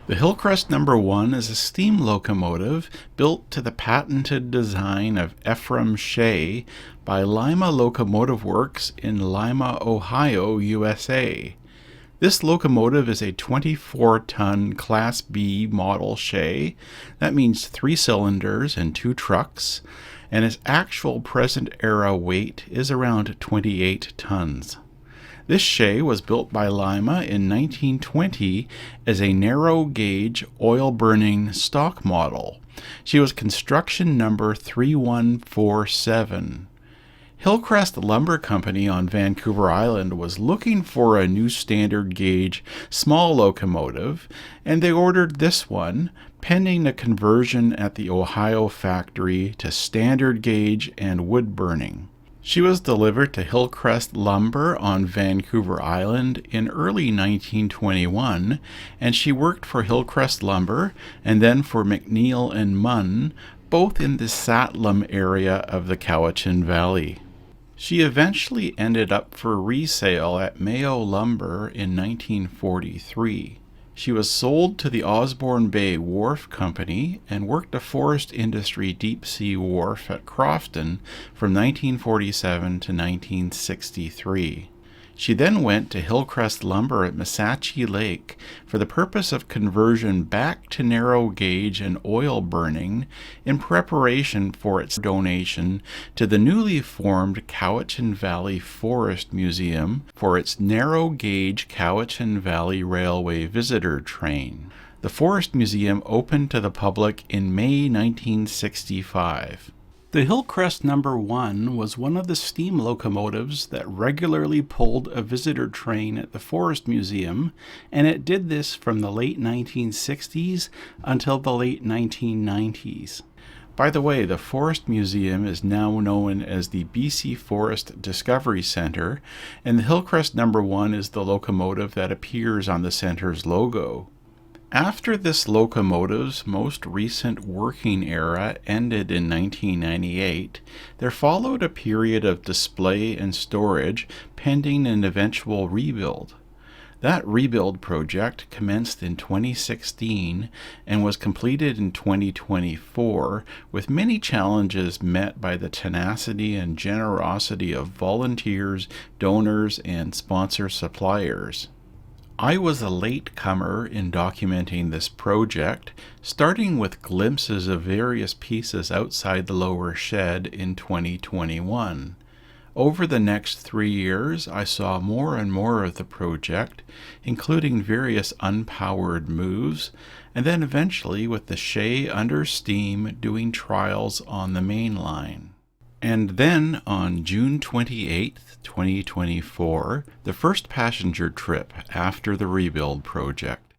The Hillcrest Number 1 is a steam locomotive built to the patented design of Ephraim Shay by Lima Locomotive Works in Lima, Ohio, USA. This locomotive is a 24-ton Class-B model Shay. That means 3 cylinders and 2 trucks, and its actual present-era weight is around 28 tons. This Shay was built by Lima in 1920 as a narrow-gauge, oil-burning stock model. She was construction number 3147. Hillcrest Lumber Company on Vancouver Island was looking for a new standard gauge small locomotive, and they ordered this one, pending a conversion at the Ohio factory to standard gauge and wood burning. She was delivered to Hillcrest Lumber on Vancouver Island in early 1921, and she worked for Hillcrest Lumber and then for McNeil and Munn, both in the Sahtlam area of the Cowichan Valley. She eventually ended up for resale at Mayo Lumber in 1943. She was sold to the Osborne Bay Wharf Company and worked a forest industry deep-sea wharf at Crofton from 1947 to 1963. She then went to Hillcrest Lumber at Massachi Lake for the purpose of conversion back to narrow gauge and oil burning in preparation for its donation to the newly formed Cowichan Valley Forest Museum for its narrow gauge Cowichan Valley Railway visitor train. The Forest Museum opened to the public in May 1965. The Hillcrest Number 1 was one of the steam locomotives that regularly pulled a visitor train at the Forest Museum, and it did this from the late 1960s until the late 1990s. By the way, the Forest Museum is now known as the BC Forest Discovery Centre, and the Hillcrest Number 1 is the locomotive that appears on the center's logo. After this locomotive's most recent working era ended in 1998, there followed a period of display and storage pending an eventual rebuild. That rebuild project commenced in 2016 and was completed in 2024, with many challenges met by the tenacity and generosity of volunteers, donors, and sponsor suppliers. I was a latecomer in documenting this project, starting with glimpses of various pieces outside the lower shed in 2021. Over the next 3 years, I saw more and more of the project, including various unpowered moves, and then eventually with the Shay under steam doing trials on the main line. And then on June 28, 2024, the first passenger trip after the rebuild project.